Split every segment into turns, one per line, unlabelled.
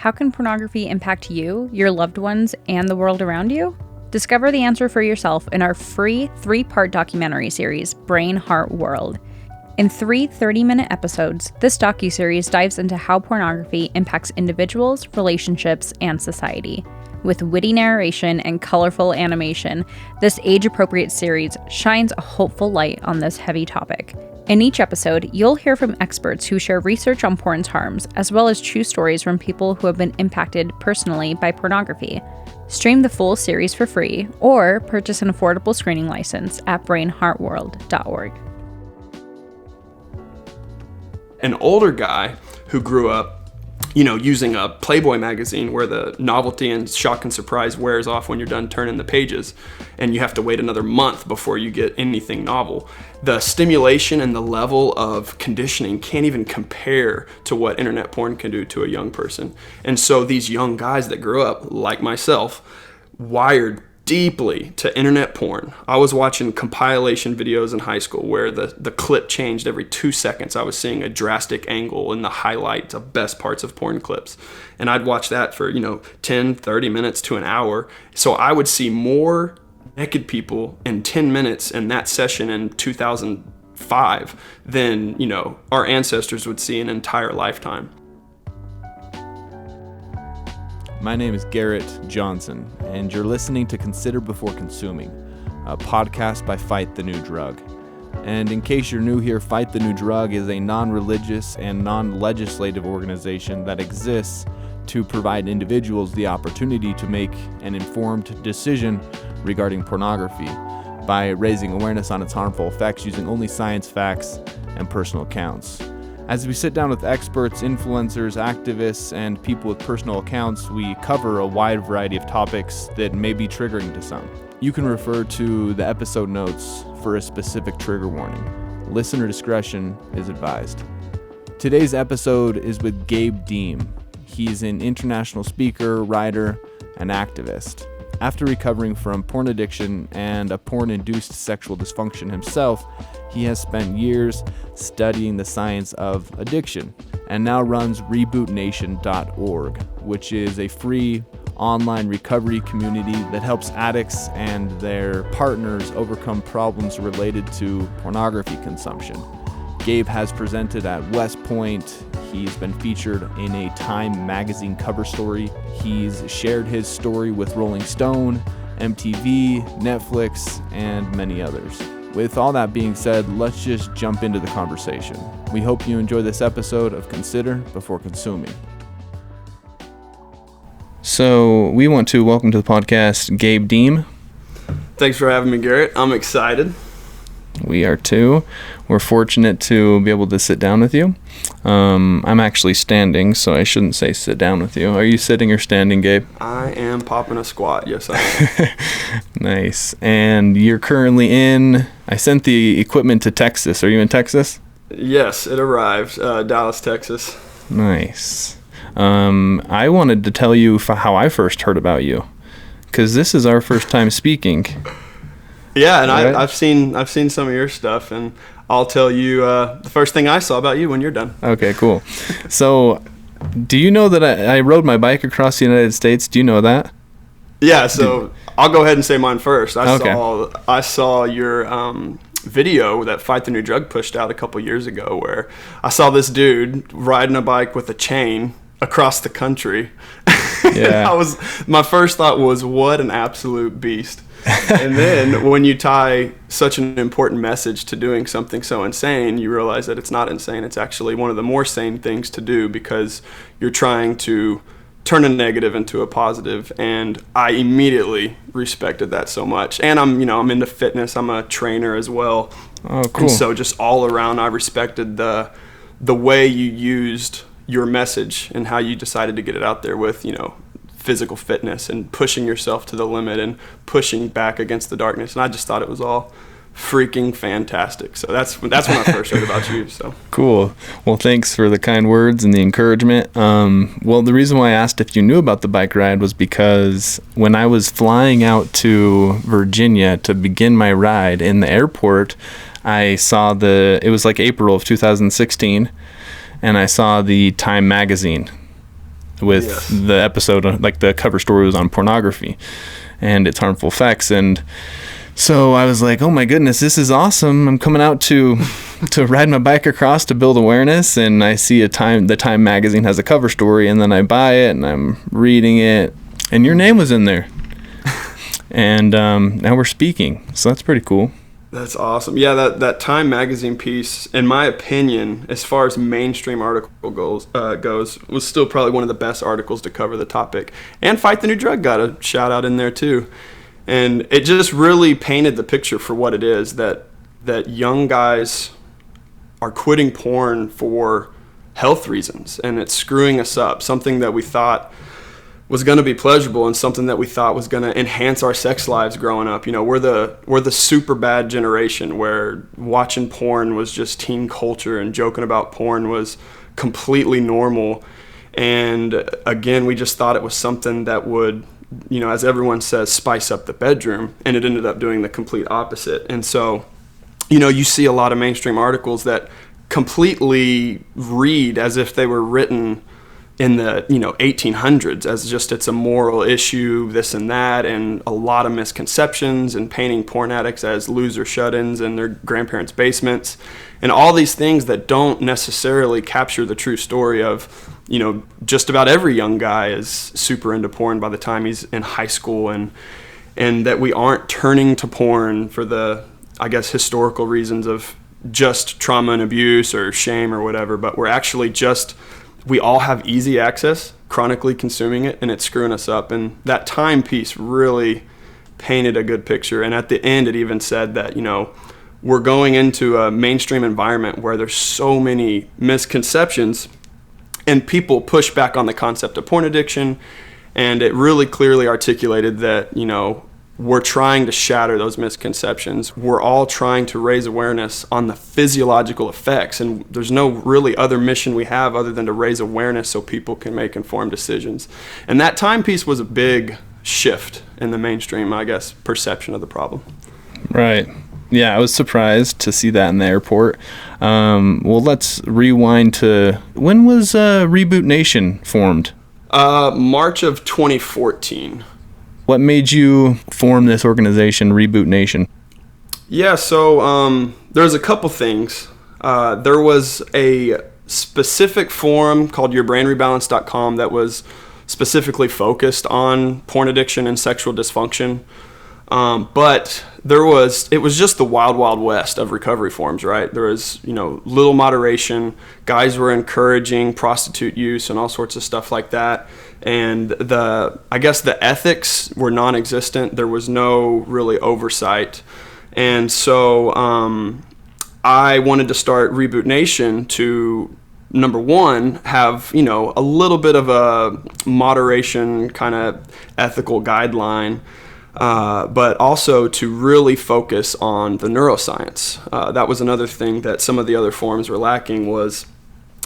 How can pornography impact you, your loved ones, and the world around you? Discover the answer for yourself in our free 3-part documentary series, Brain, Heart, World. In 3 30-minute episodes, this docu-series dives into how pornography impacts individuals, relationships, and society. With witty narration and colorful animation, this age-appropriate series shines a hopeful light on this heavy topic. In each episode, you'll hear from experts who share research on porn's harms, as well as true stories from people who have been impacted personally by pornography. Stream the full series for free, or purchase an affordable screening license at brainheartworld.org.
An older guy who grew up, using a Playboy magazine where the novelty and shock and surprise wears off when you're done turning the pages, and you have to wait another month before you get anything novel. The stimulation and the level of conditioning can't even compare to what internet porn can do to a young person. And so these young guys that grew up, like myself, wired deeply to internet porn. I was watching compilation videos in high school where the clip changed every 2 seconds. I was seeing a drastic angle in the highlights of best parts of porn clips. And I'd watch that for, 10, 30 minutes to an hour. So I would see more naked people in 10 minutes in that session in 2005 than, our ancestors would see an entire lifetime.
My name is Garrett Jonsson, and you're listening to Consider Before Consuming, a podcast by Fight the New Drug. And in case you're new here, Fight the New Drug is a non-religious and non-legislative organization that exists to provide individuals the opportunity to make an informed decision regarding pornography by raising awareness on its harmful effects using only science facts and personal accounts. As we sit down with experts, influencers, activists, and people with personal accounts, we cover a wide variety of topics that may be triggering to some. You can refer to the episode notes for a specific trigger warning. Listener discretion is advised. Today's episode is with Gabe Deem. He's an international speaker, writer, and activist. After recovering from porn addiction and a porn-induced sexual dysfunction himself, he has spent years studying the science of addiction and now runs RebootNation.org, which is a free online recovery community that helps addicts and their partners overcome problems related to pornography consumption. Gabe has presented at West Point. He's been featured in a Time magazine cover story. He's shared his story with Rolling Stone, MTV, Netflix, and many others. With all that being said, let's just jump into the conversation. We hope you enjoy this episode of Consider Before Consuming. So we want to welcome to the podcast Gabe Deem.
Thanks for having me, Garrett. I'm excited.
We are too. We're fortunate to be able to sit down with you. I'm actually standing, so I shouldn't say sit down with you. Are you sitting or standing, Gabe?
I am popping a squat. Yes, I am.
Nice. And you're currently I sent the equipment to Texas. Are you in Texas?
Yes, it arrived. Dallas, Texas.
Nice. I wanted to tell you how I first heard about you, because this is our first time speaking.
Yeah, and
right?
I've seen some of your stuff, and I'll tell you the first thing I saw about you when you're done.
Okay, cool. So, do you know that I rode my bike across the United States? Do you know that?
Yeah, so I'll go ahead and say mine first. I saw your video that Fight the New Drug pushed out a couple years ago, where I saw this dude riding a bike with a chain across the country.
Yeah.
My first thought was, what an absolute beast. And then when you tie such an important message to doing something so insane, you realize that it's not insane. It's actually one of the more sane things to do, because you're trying to turn a negative into a positive. And I immediately respected that so much. And I'm into fitness. I'm a trainer as well.
Oh, cool.
And so just all around, I respected the way you used your message and how you decided to get it out there with, physical fitness and pushing yourself to the limit and pushing back against the darkness. And I just thought it was all freaking fantastic. So that's when I first heard about you. So
cool. Well, thanks for the kind words and the encouragement. Well, the reason why I asked if you knew about the bike ride was because when I was flying out to Virginia to begin my ride in the airport, I saw it was like April of 2016, and I saw the Time magazine with
Yes.
the episode, like the cover story was on pornography and its harmful effects. And so I was like, oh my goodness, this is awesome. I'm coming out to ride my bike across to build awareness, and I see the Time magazine has a cover story, and then I buy it and I'm reading it, and your name was in there. And now we're speaking, so that's pretty cool.
That's awesome. Yeah, that Time magazine piece, in my opinion, as far as mainstream article goes, was still probably one of the best articles to cover the topic. And Fight the New Drug got a shout out in there too. And it just really painted the picture for what it is, that young guys are quitting porn for health reasons, and it's screwing us up. Something that we thought was going to be pleasurable and something that we thought was going to enhance our sex lives growing up. You know, we're the super bad generation where watching porn was just teen culture and joking about porn was completely normal. And again, we just thought it was something that would, you know, as everyone says, spice up the bedroom, and it ended up doing the complete opposite. And so, you know, you see a lot of mainstream articles that completely read as if they were written in the 1800s, as just it's a moral issue, this and that, and a lot of misconceptions, and painting porn addicts as loser shut-ins in their grandparents' basements, and all these things that don't necessarily capture the true story of, you know, just about every young guy is super into porn by the time he's in high school, and that we aren't turning to porn for the, I guess, historical reasons of just trauma and abuse or shame or whatever, but we're actually just, we all have easy access, chronically consuming it, and it's screwing us up. And that Time piece really painted a good picture. And at the end, it even said that, you know, we're going into a mainstream environment where there's so many misconceptions, and people push back on the concept of porn addiction. And it really clearly articulated that, you know, we're trying to shatter those misconceptions. We're all trying to raise awareness on the physiological effects, and there's no really other mission we have other than to raise awareness so people can make informed decisions. And that Time piece was a big shift in the mainstream, I guess, perception of the problem.
Right. Yeah, I was surprised to see that in the airport. Well, let's rewind to, when was Reboot Nation formed?
March of 2014.
What made you form this organization, Reboot Nation?
Yeah, so there's a couple things. There was a specific forum called yourbrainrebalance.com that was specifically focused on porn addiction and sexual dysfunction. But it was just the wild, wild west of recovery forums, right? There was, you know, little moderation. Guys were encouraging prostitute use and all sorts of stuff like that. And I guess the ethics were non-existent. There was no really oversight. And so I wanted to start Reboot Nation to, number one, have, you know, a little bit of a moderation kind of ethical guideline, but also to really focus on the neuroscience. That was another thing that some of the other forums were lacking, was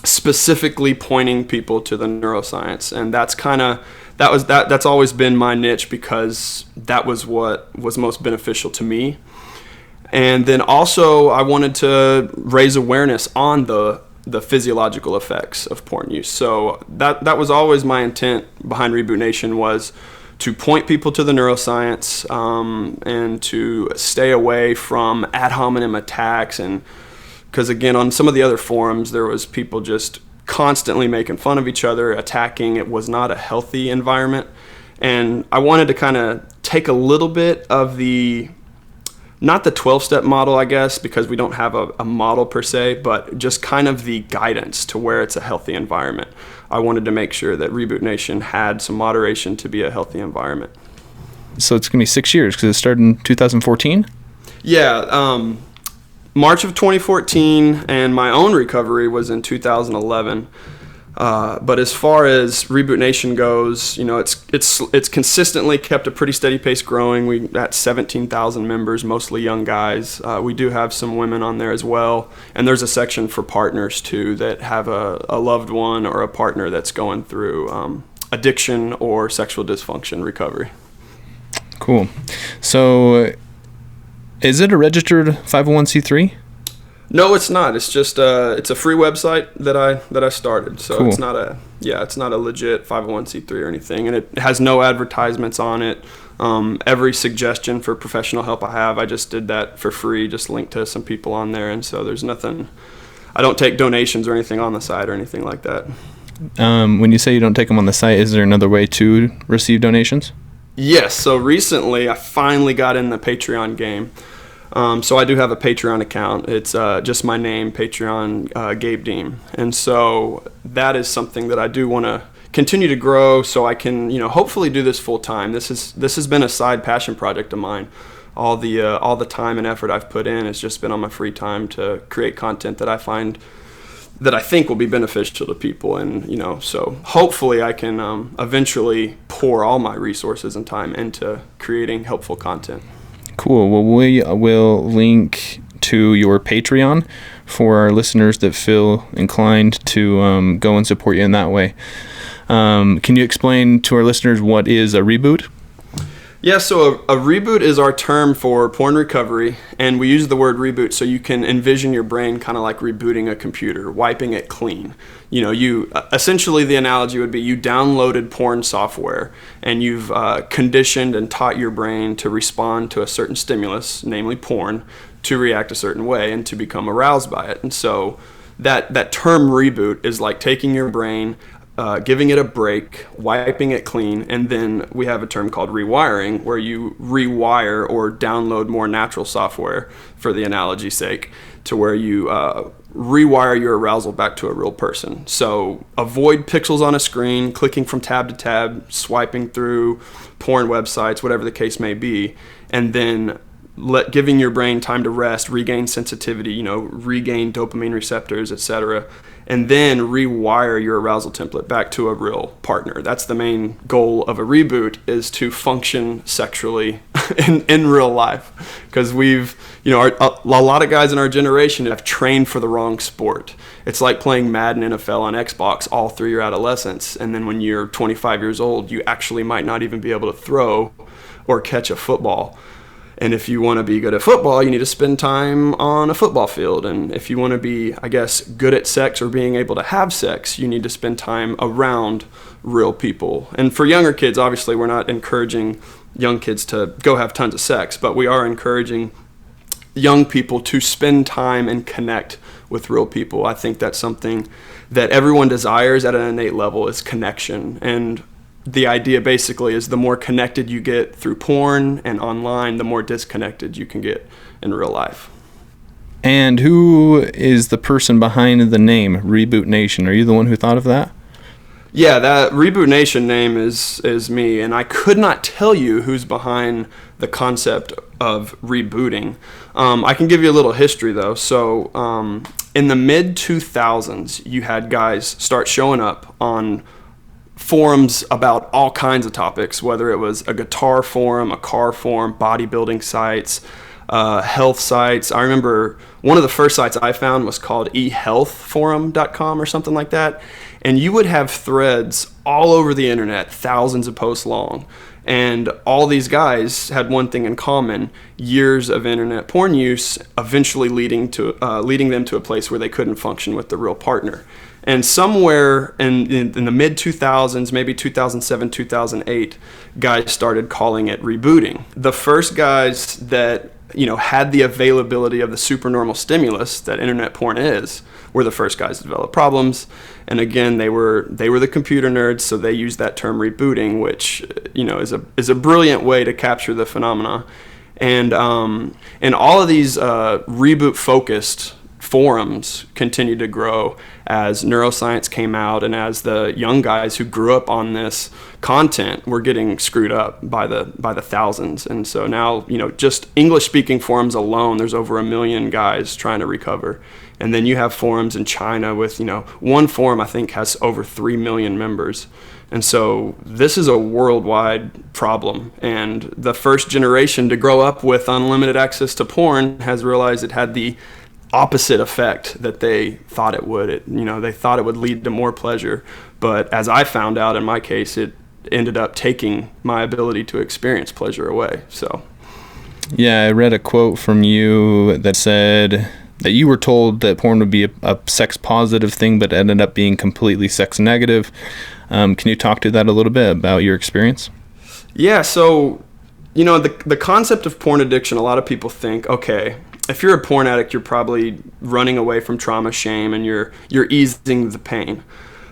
specifically pointing people to the neuroscience. And that's always been my niche, because that was what was most beneficial to me. And then also I wanted to raise awareness on the physiological effects of porn use. So that was always my intent behind Reboot Nation, was to point people to the neuroscience, and to stay away from ad hominem attacks. And because, again, on some of the other forums, there was people just constantly making fun of each other, attacking. It was not a healthy environment. And I wanted to kind of take a little bit of not the 12-step model, I guess, because we don't have a model per se, but just kind of the guidance to where it's a healthy environment. I wanted to make sure that Reboot Nation had some moderation to be a healthy environment.
So it's going to be 6 years, because it started in 2014?
Yeah, March of 2014, and my own recovery was in 2011. But as far as Reboot Nation goes, you know, it's consistently kept a pretty steady pace growing. We at 17,000 members, mostly young guys. We do have some women on there as well, and there's a section for partners too that have a loved one or a partner that's going through addiction or sexual dysfunction recovery.
Cool. So, is it a registered 501c3?
No, it's not. It's just it's a free website that I started. So
Cool.
it's not a legit 501c3 or anything, and it has no advertisements on it. Every suggestion for professional help I just did that for free, just linked to some people on there, and so there's nothing. I don't take donations or anything on the site or anything like that.
When you say you don't take them on the site, is there another way to receive donations?
Yes. So recently, I finally got in the Patreon game. So I do have a Patreon account. It's just my name, Patreon, Gabe Deem. And so that is something that I do want to continue to grow so I can, hopefully do this full time. This has been a side passion project of mine. All the time and effort I've put in has just been on my free time to create content that I think will be beneficial to people. And, so hopefully I can eventually pour all my resources and time into creating helpful content.
Cool. Well, we will link to your Patreon for our listeners that feel inclined to go and support you in that way. Can you explain to our listeners what is a reboot?
Yeah, so a reboot is our term for porn recovery, and we use the word reboot so you can envision your brain kind of like rebooting a computer, wiping it clean. You essentially, the analogy would be you downloaded porn software and you've conditioned and taught your brain to respond to a certain stimulus, namely porn, to react a certain way and to become aroused by it. And so that term reboot is like taking your brain, giving it a break, wiping it clean, and then we have a term called rewiring, where you rewire or download more natural software, for the analogy's sake, to where you rewire your arousal back to a real person. So avoid pixels on a screen, clicking from tab to tab, swiping through porn websites, whatever the case may be, and then giving your brain time to rest, regain sensitivity, regain dopamine receptors, etc., and then rewire your arousal template back to a real partner. That's the main goal of a reboot, is to function sexually in real life. Because a lot of guys in our generation have trained for the wrong sport. It's like playing Madden NFL on Xbox all through your adolescence, and then when you're 25 years old, you actually might not even be able to throw or catch a football. And if you want to be good at football, you need to spend time on a football field. And if you want to be, good at sex or being able to have sex, you need to spend time around real people. And for younger kids, obviously, we're not encouraging young kids to go have tons of sex, but we are encouraging young people to spend time and connect with real people. I think that's something that everyone desires at an innate level, is connection. And the idea basically is the more connected you get through porn and online, the more disconnected you can get in real life.
And who is the person behind the name Reboot Nation? Are you the one who thought of that?
Yeah, that Reboot Nation name is me, and I could not tell you who's behind the concept of rebooting. I can give you a little history though. So in the mid-2000s, you had guys start showing up on forums about all kinds of topics, whether it was a guitar forum, a car forum, bodybuilding sites, health sites. I remember one of the first sites I found was called ehealthforum.com or something like that. And you would have threads all over the internet, thousands of posts long. And all these guys had one thing in common: years of internet porn use, eventually leading them to a place where they couldn't function with the real partner. And somewhere in the mid-2000s, maybe 2007, 2008, guys started calling it rebooting. The first guys that had the availability of the supernormal stimulus that internet porn is were the first guys to develop problems. And again, they were the computer nerds, so they used that term rebooting, which is a brilliant way to capture the phenomena. And all of these reboot-focused forums continued to grow as Neuroscience came out, and as the young guys who grew up on this content were getting screwed up by the thousands. And so now, just English speaking forums alone, there's over 1 million guys trying to recover. And then you have forums in China with, one forum I think has over 3 million members. And so this is a worldwide problem. And the first generation to grow up with unlimited access to porn has realized it had the opposite effect that they thought it would. They thought it would lead to more pleasure, but as I found out in my case, it ended up taking my ability to experience pleasure away. So
yeah, I read a quote from you that said that you were told that porn would be a sex positive thing, but ended up being completely sex negative. Can you talk to that a little bit about your experience?
Yeah, so, the concept of porn addiction, a lot of people think, okay, if you're a porn addict, you're probably running away from trauma, shame, and you're easing the pain.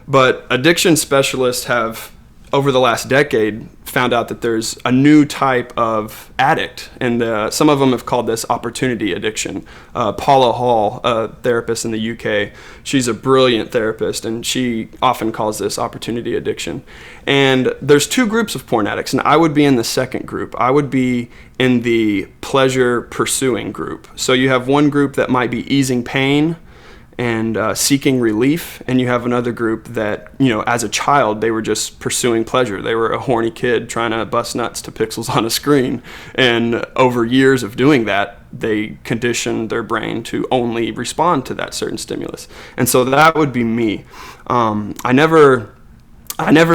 But addiction specialists have, over the last decade, found out that there's a new type of addict, and some of them have called this opportunity addiction. Paula Hall, a therapist in the UK, she's a brilliant therapist, and she often calls this opportunity addiction. And there's two groups of porn addicts, and I would be in the second group. I would be in the pleasure pursuing group. So you have one group that might be easing pain and seeking relief, and you have another group that, as a child, they were just pursuing pleasure. They were a horny kid trying to bust nuts to pixels on a screen, and over years of doing that, they conditioned their brain to only respond to that certain stimulus. And so that would be me. I never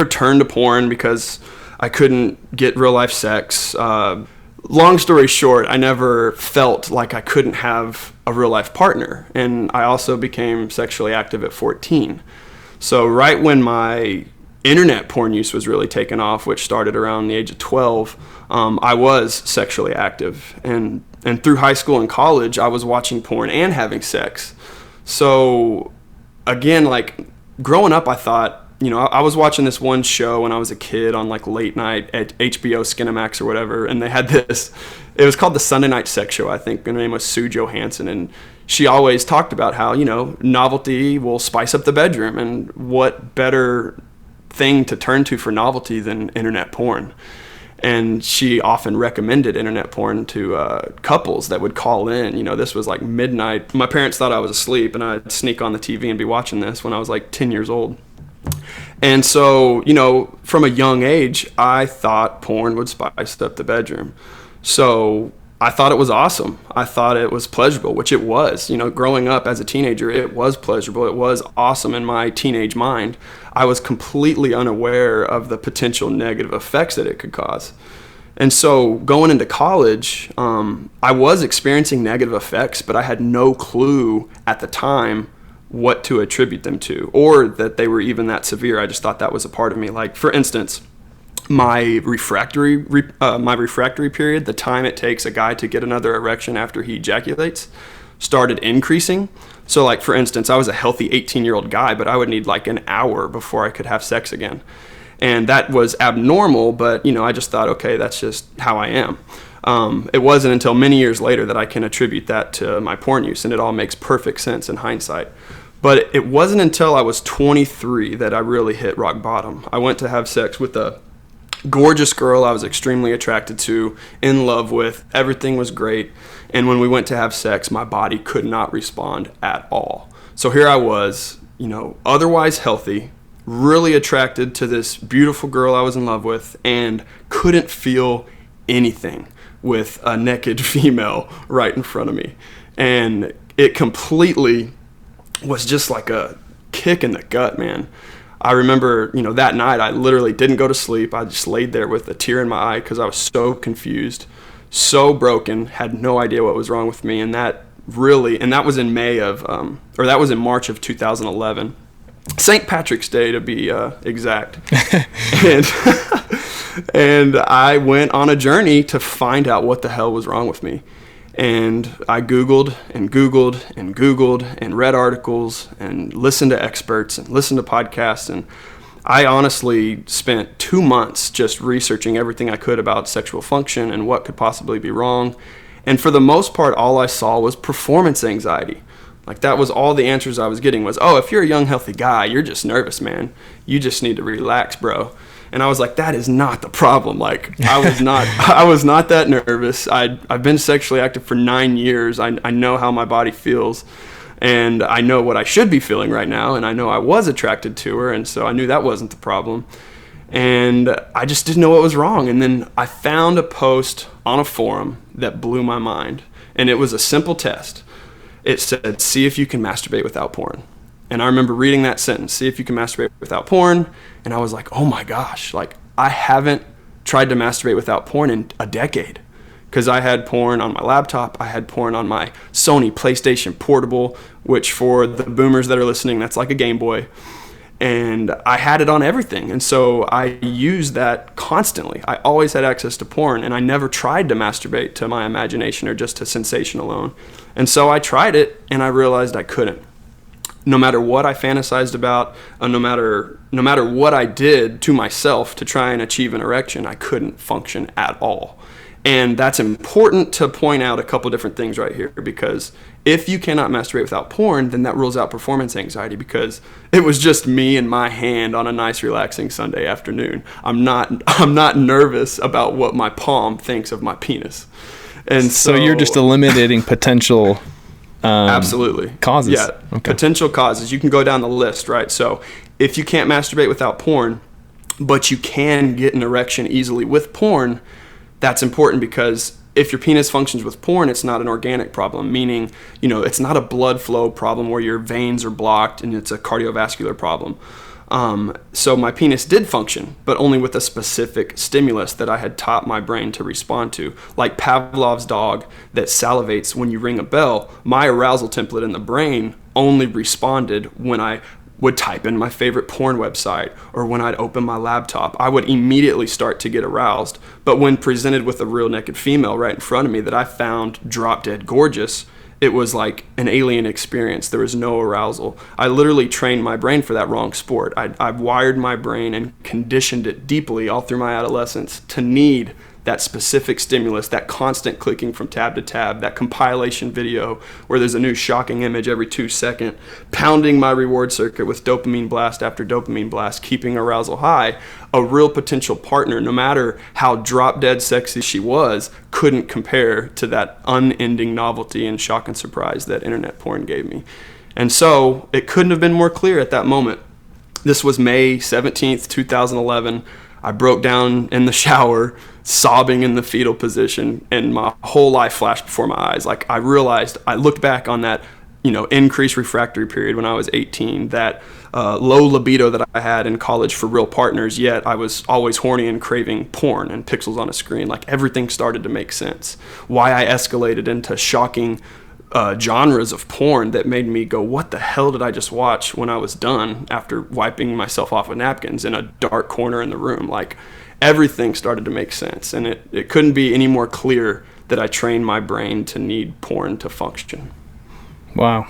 turned to porn because I couldn't get real life sex. Long story short, I never felt like I couldn't have a real life partner. And I also became sexually active at 14. So right when my internet porn use was really taken off, which started around the age of 12, I was sexually active. And through high school and college, I was watching porn and having sex. So again, like growing up, I thought, I was watching this one show when I was a kid on like late night at HBO Skinamax or whatever, and they had this, it was called the Sunday Night Sex Show, I think. Her name was Sue Johansson, and she always talked about how, novelty will spice up the bedroom, and what better thing to turn to for novelty than internet porn. And she often recommended internet porn to couples that would call in. This was like midnight. My parents thought I was asleep, and I'd sneak on the TV and be watching this when I was like 10 years old. And so, from a young age, I thought porn would spice up the bedroom. So I thought it was awesome. I thought it was pleasurable, which it was. Growing up as a teenager, it was pleasurable. It was awesome in my teenage mind. I was completely unaware of the potential negative effects that it could cause. And so going into college, I was experiencing negative effects, but I had no clue at the time what to attribute them to, or that they were even that severe. I just thought that was a part of me. Like, for instance, my refractory period, the time it takes a guy to get another erection after he ejaculates, started increasing. So, like, for instance, I was a healthy 18-year-old guy, but I would need like an hour before I could have sex again. And that was abnormal, but, I just thought, okay, that's just how I am. It wasn't until many years later that I can attribute that to my porn use, and it all makes perfect sense in hindsight. But it wasn't until I was 23 that I really hit rock bottom. I went to have sex with a gorgeous girl I was extremely attracted to, in love with. Everything was great. And when we went to have sex, my body could not respond at all. So here I was, otherwise healthy, really attracted to this beautiful girl I was in love with, and couldn't feel anything with a naked female right in front of me. And it completely was just like a kick in the gut, man. I remember, that night I literally didn't go to sleep. I just laid there with a tear in my eye because I was so confused, so broken, had no idea what was wrong with me. And that was in that was in March of 2011. St. Patrick's Day, to be exact. And I went on a journey to find out what the hell was wrong with me. And I Googled and Googled and Googled and read articles and listened to experts and listened to podcasts. And I honestly spent 2 months just researching everything I could about sexual function and what could possibly be wrong. And for the most part, all I saw was performance anxiety. Like, that was all the answers I was getting was, oh, if you're a young, healthy guy, you're just nervous, man. You just need to relax, bro. And I was like, that is not the problem. Like, I was not that nervous. I've been sexually active for 9 years. I know how my body feels, and I know what I should be feeling right now, and I know I was attracted to her, and so I knew that wasn't the problem. And I just didn't know what was wrong. And then I found a post on a forum that blew my mind, and it was a simple test. It said, see if you can masturbate without porn. And I remember reading that sentence, see if you can masturbate without porn. And I was like, oh my gosh, like, I haven't tried to masturbate without porn in a decade. because I had porn on my laptop. I had porn on my Sony PlayStation Portable, which for the boomers that are listening, that's like a Game Boy. And I had it on everything. And so I used that constantly. I always had access to porn, and I never tried to masturbate to my imagination or just to sensation alone. And so I tried it, and I realized I couldn't. No matter what I fantasized about, no matter what I did to myself to try and achieve an erection, I couldn't function at all. And that's important to point out a couple different things right here, because if you cannot masturbate without porn, then that rules out performance anxiety, because it was just me and my hand on a nice relaxing Sunday afternoon. I'm not nervous about what my palm thinks of my penis. And
so you're just eliminating potential
absolutely
causes.
Yeah,
okay.
Potential causes. You can go down the list, right? So if you can't masturbate without porn, but you can get an erection easily with porn, that's important, because if your penis functions with porn, it's not an organic problem, meaning, it's not a blood flow problem where your veins are blocked and it's a cardiovascular problem. So my penis did function, but only with a specific stimulus that I had taught my brain to respond to. Like Pavlov's dog that salivates when you ring a bell, my arousal template in the brain only responded when I would type in my favorite porn website, or when I'd open my laptop. I would immediately start to get aroused. But when presented with a real naked female right in front of me that I found drop dead gorgeous, it was like an alien experience. There was no arousal. I literally trained my brain for that wrong sport. I wired my brain and conditioned it deeply all through my adolescence to need that specific stimulus, that constant clicking from tab to tab, that compilation video where there's a new shocking image every 2 seconds, pounding my reward circuit with dopamine blast after dopamine blast, keeping arousal high. A real potential partner, no matter how drop dead sexy she was, couldn't compare to that unending novelty and shock and surprise that internet porn gave me. And so it couldn't have been more clear at that moment. This was May 17th, 2011. I broke down in the shower, sobbing in the fetal position, and my whole life flashed before my eyes. Like, I realized, I looked back on that, increased refractory period when I was 18, that low libido that I had in college for real partners, yet I was always horny and craving porn and pixels on a screen. Like, everything started to make sense. Why I escalated into shocking genres of porn that made me go, what the hell did I just watch, when I was done after wiping myself off with napkins in a dark corner in the room. Like, everything started to make sense, and it couldn't be any more clear that I trained my brain to need porn to function.
Wow.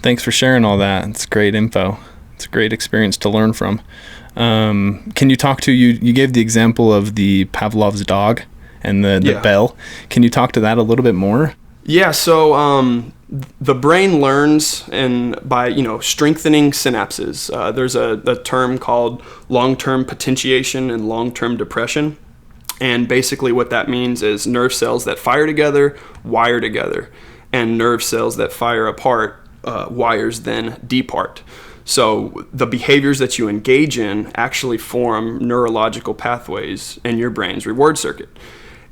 Thanks for sharing all that. It's great info. It's a great experience to learn from. Can you talk to, you gave the example of the Pavlov's dog and the bell. Can you talk to that a little bit more?
Yeah, so the brain learns by strengthening synapses. There's a term called long-term potentiation and long-term depression. And basically what that means is nerve cells that fire together wire together, and nerve cells that fire apart wires then depart. So the behaviors that you engage in actually form neurological pathways in your brain's reward circuit.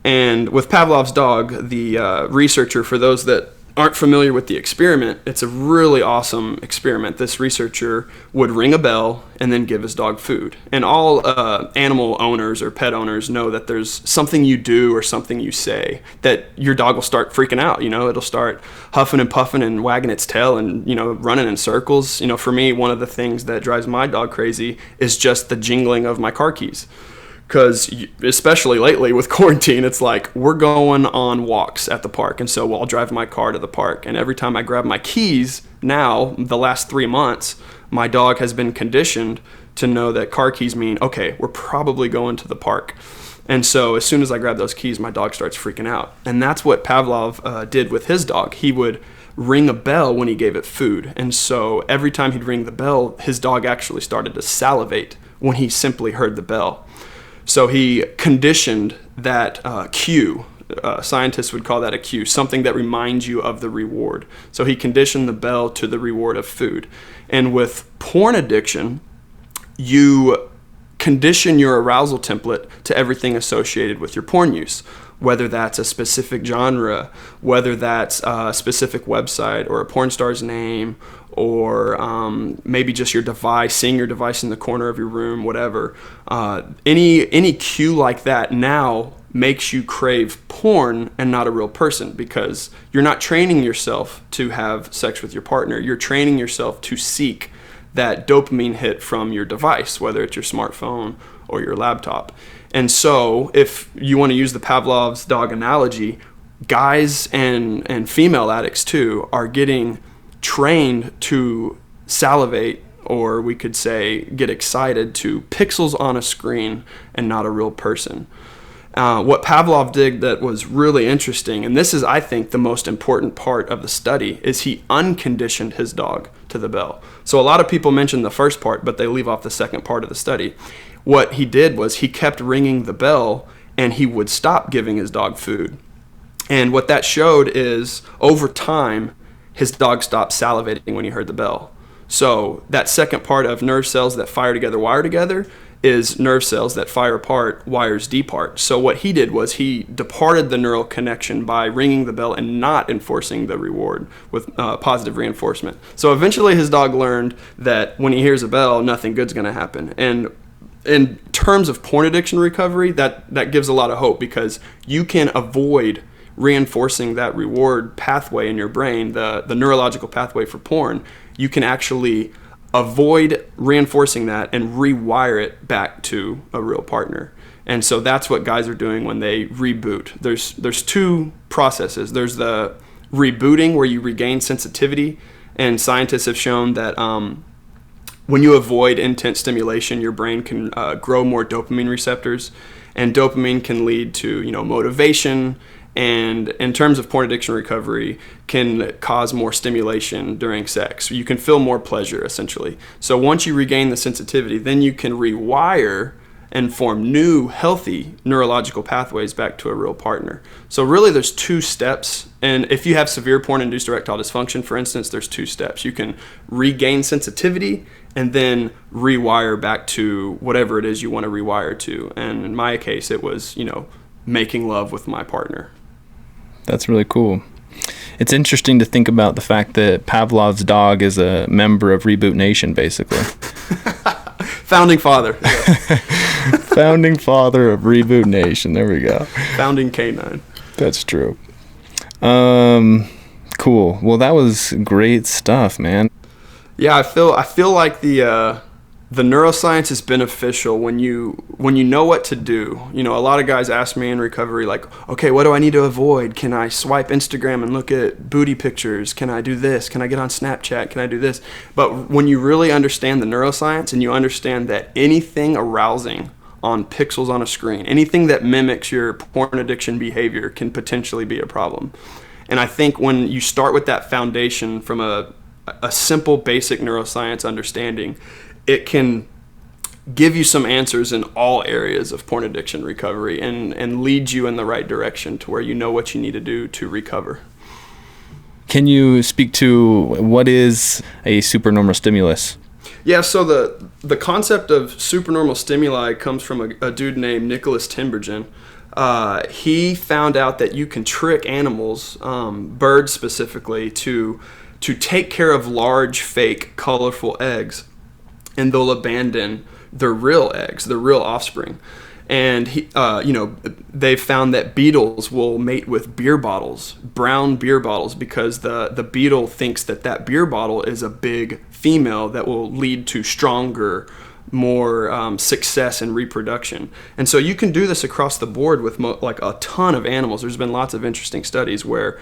And with Pavlov's dog, the researcher, for those that aren't familiar with the experiment, it's a really awesome experiment. This researcher would ring a bell and then give his dog food. And all animal owners or pet owners know that there's something you do or something you say that your dog will start freaking out. It'll start huffing and puffing and wagging its tail and, running in circles. For me, one of the things that drives my dog crazy is just the jingling of my car keys. Because especially lately with quarantine, it's like we're going on walks at the park. And so I'll drive my car to the park. And every time I grab my keys now, the last 3 months, my dog has been conditioned to know that car keys mean, okay, we're probably going to the park. And so as soon as I grab those keys, my dog starts freaking out. And that's what Pavlov did with his dog. He would ring a bell when he gave it food. And so every time he'd ring the bell, his dog actually started to salivate when he simply heard the bell. So he conditioned that cue. Scientists would call that a cue, something that reminds you of the reward. So he conditioned the bell to the reward of food. And with porn addiction, you condition your arousal template to everything associated with your porn use, whether that's a specific genre, whether that's a specific website or a porn star's name, or maybe just your device, seeing your device in the corner of your room, whatever. Any cue like that now makes you crave porn and not a real person, because you're not training yourself to have sex with your partner. You're training yourself to seek that dopamine hit from your device, whether it's your smartphone or your laptop. And so if you want to use the Pavlov's dog analogy, guys and female addicts too are getting trained to salivate, or we could say get excited to pixels on a screen and not a real person. What Pavlov did that was really interesting, and this is, I think, the most important part of the study, is he unconditioned his dog to the bell. So a lot of people mention the first part, but they leave off the second part of the study. What he did was he kept ringing the bell, and he would stop giving his dog food. And what that showed is, over time, his dog stopped salivating when he heard the bell. So that second part of nerve cells that fire together, wire together, is nerve cells that fire apart, wires depart. So what he did was he departed the neural connection by ringing the bell and not enforcing the reward with positive reinforcement. So eventually his dog learned that when he hears a bell, nothing good's going to happen. And in terms of porn addiction recovery, that gives a lot of hope, because you can avoid reinforcing that reward pathway in your brain, the neurological pathway for porn. You can actually avoid reinforcing that and rewire it back to a real partner. And so that's what guys are doing when they reboot. There's two processes. There's the rebooting, where you regain sensitivity, and scientists have shown that when you avoid intense stimulation, your brain can grow more dopamine receptors, and dopamine can lead to motivation, and in terms of porn addiction recovery, can cause more stimulation during sex. You can feel more pleasure, essentially. So once you regain the sensitivity, then you can rewire and form new, healthy neurological pathways back to a real partner. So really there's two steps. And if you have severe porn-induced erectile dysfunction, for instance, there's two steps. You can regain sensitivity and then rewire back to whatever it is you want to rewire to. And in my case, it was, making love with my partner.
That's really cool. It's interesting to think about the fact that Pavlov's dog is a member of Reboot Nation, basically.
Founding father.
Founding father of Reboot Nation. There we go.
Founding canine.
That's true. Cool. Well, that was great stuff, man.
Yeah, I feel like the neuroscience is beneficial when you know what to do. A lot of guys ask me in recovery, like, okay, what do I need to avoid? Can I swipe Instagram and look at booty pictures? Can I do this? Can I get on Snapchat? Can I do this? But when you really understand the neuroscience, and you understand that anything arousing on pixels on a screen, anything that mimics your porn addiction behavior, can potentially be a problem. And I think when you start with that foundation from a simple, basic neuroscience understanding, it can give you some answers in all areas of porn addiction recovery, and lead you in the right direction to where you know what you need to do to recover.
Can you speak to what is a supernormal stimulus?
Yeah, so the concept of supernormal stimuli comes from a dude named Nicholas Tinbergen. He found out that you can trick animals, birds specifically, to take care of large, fake, colorful eggs, and they'll abandon their real eggs, their real offspring. And they've found that beetles will mate with beer bottles, brown beer bottles, because the beetle thinks that beer bottle is a big female that will lead to stronger, more success in reproduction. And so you can do this across the board with like a ton of animals. There's been lots of interesting studies where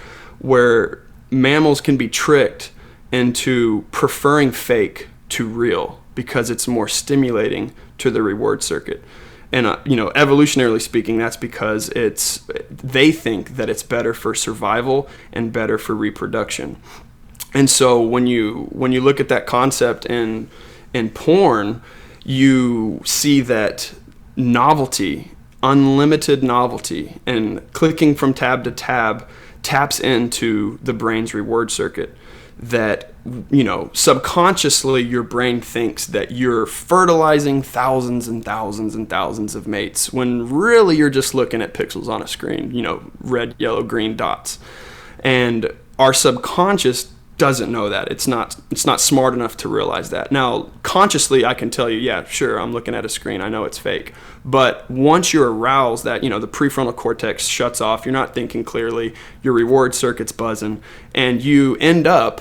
mammals can be tricked into preferring fake to real, because it's more stimulating to the reward circuit. And evolutionarily speaking, that's because they think that it's better for survival and better for reproduction. And so when you look at that concept in porn, you see that novelty, unlimited novelty, and clicking from tab to tab taps into the brain's reward circuit. That subconsciously your brain thinks that you're fertilizing thousands and thousands and thousands of mates, when really you're just looking at pixels on a screen, red, yellow, green dots. And our subconscious doesn't know that. It's not smart enough to realize that. Now, consciously, I can tell you, yeah, sure, I'm looking at a screen. I know it's fake. But once you're aroused, that, you know, the prefrontal cortex shuts off. You're not thinking clearly. Your reward circuit's buzzing. And you end up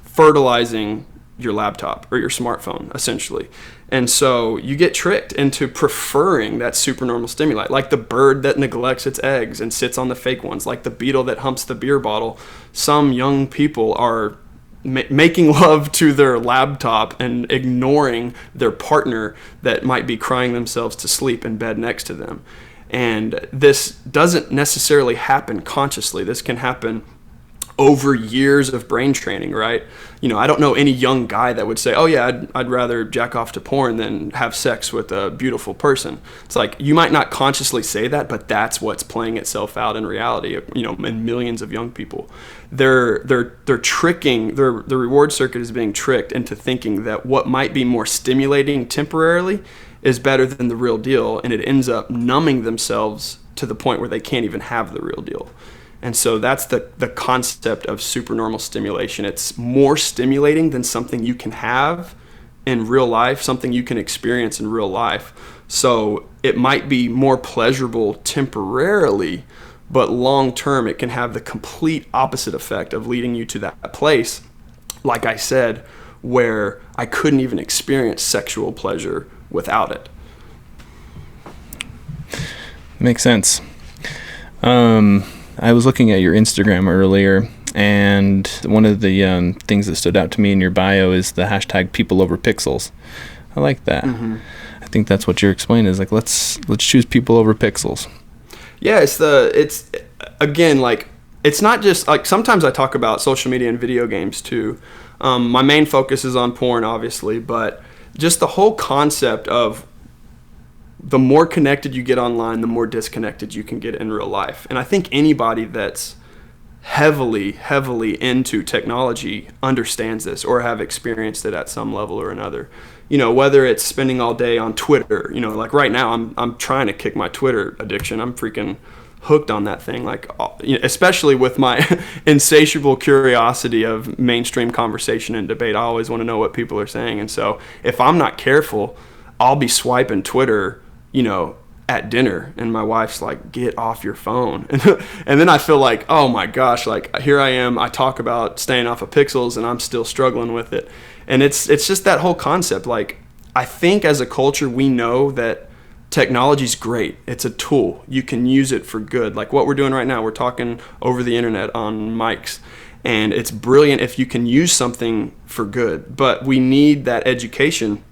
fertilizing your laptop or your smartphone, essentially. And so you get tricked into preferring that supernormal stimuli, like the bird that neglects its eggs and sits on the fake ones, like the beetle that humps the beer bottle. Some young people are making love to their laptop and ignoring their partner that might be crying themselves to sleep in bed next to them. And this doesn't necessarily happen consciously. This can happen over years of brain training, right? You know, I don't know any young guy that would say, oh yeah, I'd rather jack off to porn than have sex with a beautiful person. It's like, you might not consciously say that, but that's what's playing itself out in reality, you know, in millions of young people. They're tricking, the reward circuit is being tricked into thinking that what might be more stimulating temporarily is better than the real deal, and it ends up numbing themselves to the point where they can't even have the real deal. And so that's the concept of supernormal stimulation. It's more stimulating than something you can have in real life, something you can experience in real life. So it might be more pleasurable temporarily, but long term it can have the complete opposite effect of leading you to that place, like I said, where I couldn't even experience sexual pleasure without it.
Makes sense. I was looking at your Instagram earlier, and one of the things that stood out to me in your bio is the hashtag people over pixels. I like that. Mm-hmm. I think that's what you're explaining is like, let's choose people over pixels.
Yeah, it's again, like, it's not just like, sometimes I talk about social media and video games too. My main focus is on porn, obviously, but just the whole concept of the more connected you get online, the more disconnected you can get in real life. And I think anybody that's heavily into technology understands this or have experienced it at some level or another. You know, whether it's spending all day on Twitter, you know, like right now I'm trying to kick my Twitter addiction. I'm freaking hooked on that thing, like, especially with my insatiable curiosity of mainstream conversation and debate. I always want to know what people are saying. And so if I'm not careful, I'll be swiping Twitter, you know, at dinner, and my wife's like, get off your phone. And then I feel like, oh my gosh, like, here I am, I talk about staying off of pixels and I'm still struggling with it. And it's just that whole concept. Like, I think as a culture, we know that technology's great. It's a tool. You can use it for good. Like what we're doing right now, we're talking over the internet on mics, and it's brilliant if you can use something for good. But we need that education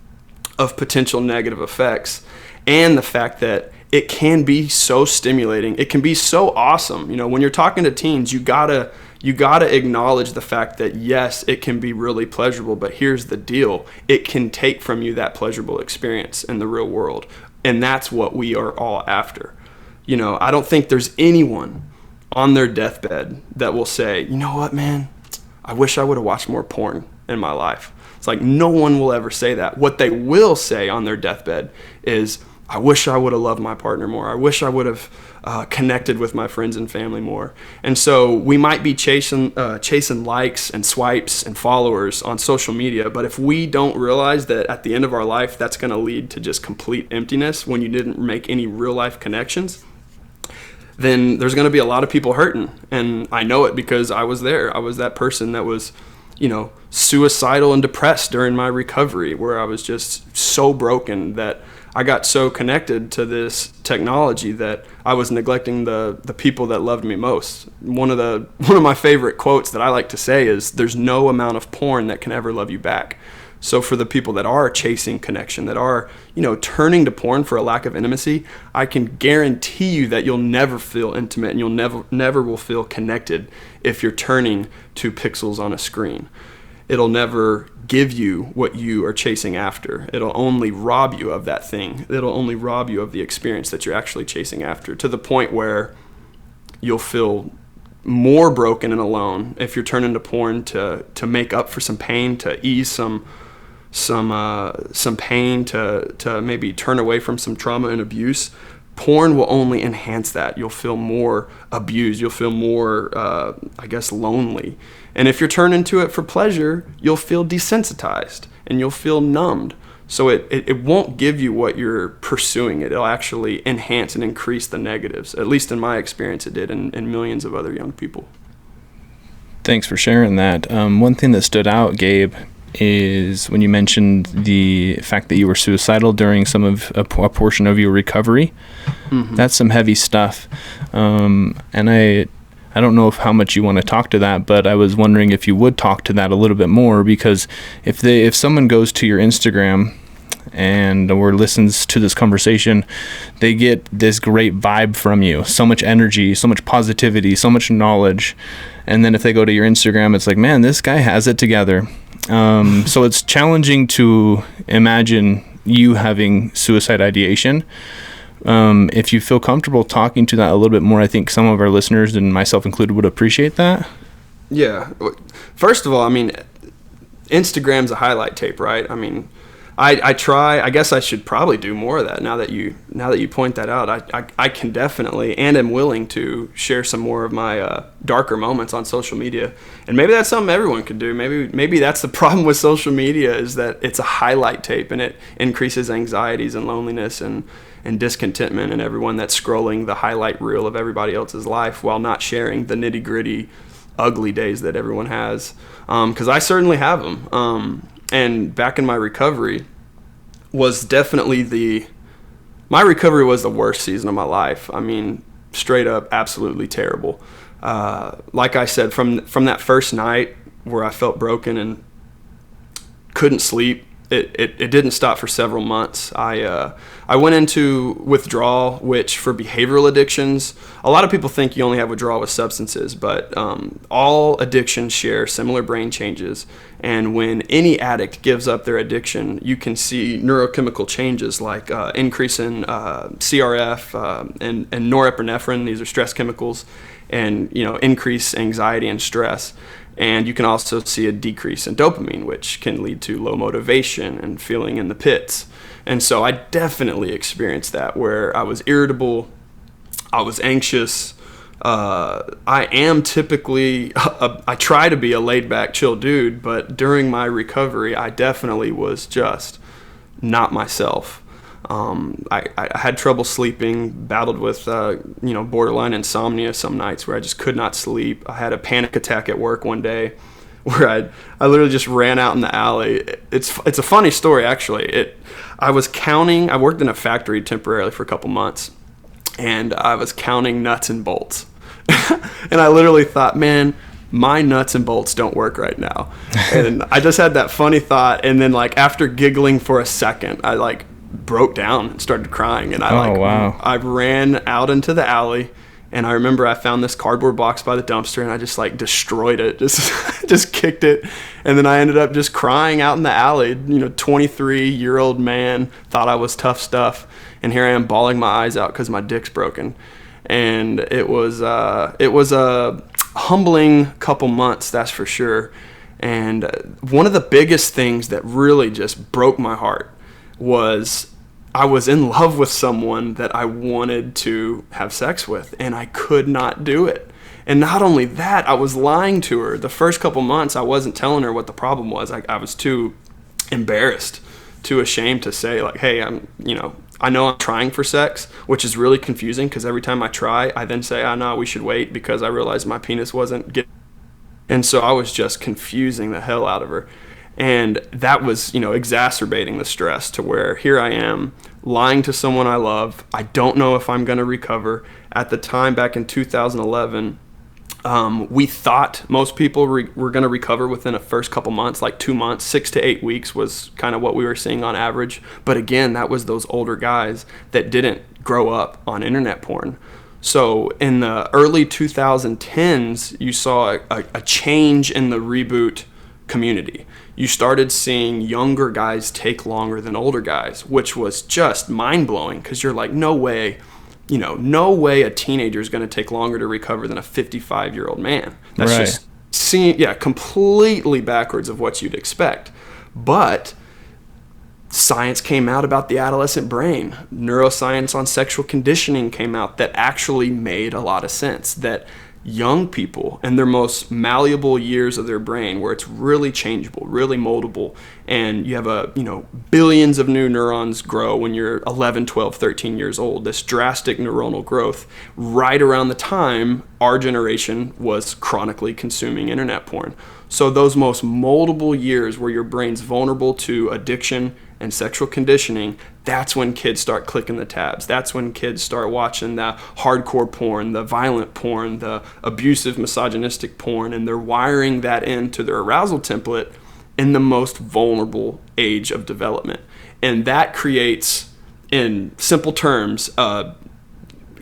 of potential negative effects, and the fact that it can be so stimulating. It can be so awesome. You know, when you're talking to teens, you gotta acknowledge the fact that yes, it can be really pleasurable, but here's the deal. It can take from you that pleasurable experience in the real world. And that's what we are all after. You know, I don't think there's anyone on their deathbed that will say, you know what, man, I wish I would have watched more porn in my life. It's like, no one will ever say that. What they will say on their deathbed is, I wish I would have loved my partner more. I wish I would have connected with my friends and family more. And so we might be chasing likes and swipes and followers on social media, but if we don't realize that at the end of our life, that's going to lead to just complete emptiness when you didn't make any real life connections, then there's going to be a lot of people hurting. And I know it because I was there. I was that person that was, you know, suicidal and depressed during my recovery, where I was just so broken that I got so connected to this technology that I was neglecting the people that loved me most. One of my favorite quotes that I like to say is, there's no amount of porn that can ever love you back. So for the people that are chasing connection, that are, you know, turning to porn for a lack of intimacy, I can guarantee you that you'll never feel intimate, and you'll never will feel connected if you're turning to pixels on a screen. It'll never give you what you are chasing after. It'll only rob you of that thing. It'll only rob you of the experience that you're actually chasing after, to the point where you'll feel more broken and alone if you're turning to porn to make up for some pain, to ease some pain, to maybe turn away from some trauma and abuse. porn will only enhance that. You'll feel more abused. You'll feel more, lonely. And if you're turning to it for pleasure, you'll feel desensitized and you'll feel numbed. So it won't give you what you're pursuing. It'll actually enhance and increase the negatives. At least in my experience, it did, and millions of other young people.
Thanks for sharing that. One thing that stood out, Gabe, is when you mentioned the fact that you were suicidal during a portion of your recovery. Mm-hmm. That's some heavy stuff. And I don't know how much you want to talk to that, but I was wondering if you would talk to that a little bit more, because if someone goes to your Instagram or listens to this conversation, they get this great vibe from you, so much energy, so much positivity, so much knowledge. And then if they go to your Instagram, it's like, man, this guy has it together. So it's challenging to imagine you having suicide ideation. If you feel comfortable talking to that a little bit more, I think some of our listeners, and myself included, would appreciate that.
Yeah. First of all, I mean, Instagram's a highlight tape, right? I mean, I guess I should probably do more of that now that you point that out. I can definitely and am willing to share some more of my darker moments on social media. And maybe that's something everyone could do. Maybe that's the problem with social media, is that it's a highlight tape and it increases anxieties and loneliness and discontentment in everyone that's scrolling the highlight reel of everybody else's life while not sharing the nitty-gritty ugly days that everyone has. Because I certainly have them. And back in my recovery was definitely my recovery was the worst season of my life. I mean, straight up, absolutely terrible. Like I said, from that first night where I felt broken and couldn't sleep, it didn't stop for several months. I went into withdrawal, which for behavioral addictions, a lot of people think you only have withdrawal with substances, but all addictions share similar brain changes. And when any addict gives up their addiction, you can see neurochemical changes like increase in CRF and norepinephrine. These are stress chemicals, and increase anxiety and stress. And you can also see a decrease in dopamine, which can lead to low motivation and feeling in the pits. And so I definitely experienced that, where I was irritable, I was anxious. I am typically, I try to be a laid-back, chill dude, but during my recovery, I definitely was just not myself. I had trouble sleeping, battled with, borderline insomnia some nights where I just could not sleep. I had a panic attack at work one day where I literally just ran out in the alley. It's a funny story, actually. I worked in a factory temporarily for a couple months, and I was counting nuts and bolts. And I literally thought, man, my nuts and bolts don't work right now. And I just had that funny thought, and then after giggling for a second, I broke down and started crying, and I ran out into the alley, and I remember I found this cardboard box by the dumpster, and I just destroyed it, just kicked it, and then I ended up just crying out in the alley. 23-year-old man, thought I was tough stuff, and here I am bawling my eyes out because my dick's broken. And it was a humbling couple months, that's for sure. And one of the biggest things that really just broke my heart was I was in love with someone that I wanted to have sex with, and I could not do it. And not only that, I was lying to her. The first couple months, I wasn't telling her what the problem was. I was too embarrassed, too ashamed to say, hey, I know I'm trying for sex, which is really confusing because every time I try, I then say, no, we should wait, because I realized my penis wasn't getting. And so I was just confusing the hell out of her. And that was, exacerbating the stress to where here I am lying to someone I love. I don't know if I'm going to recover. At the time, back in 2011, we thought most people were going to recover within the first couple months, 2 months. 6 to 8 weeks was kind of what we were seeing on average. But again, that was those older guys that didn't grow up on internet porn. So in the early 2010s, you saw a change in the reboot community. You started seeing younger guys take longer than older guys, which was just mind-blowing, because you're no way, no way a teenager is going to take longer to recover than a 55-year-old man. That's just completely backwards of what you'd expect. But Science came out about the adolescent brain. Neuroscience on sexual conditioning came out that actually made a lot of sense, that young people in their most malleable years of their brain, where it's really changeable, really moldable, and you have billions of new neurons grow when you're 11, 12, 13 years old, this drastic neuronal growth right around the time our generation was chronically consuming internet porn. So those most moldable years where your brain's vulnerable to addiction and sexual conditioning, that's when kids start clicking the tabs. That's when kids start watching the hardcore porn, the violent porn, the abusive, misogynistic porn, and they're wiring that into their arousal template in the most vulnerable age of development. And that creates, in simple terms, a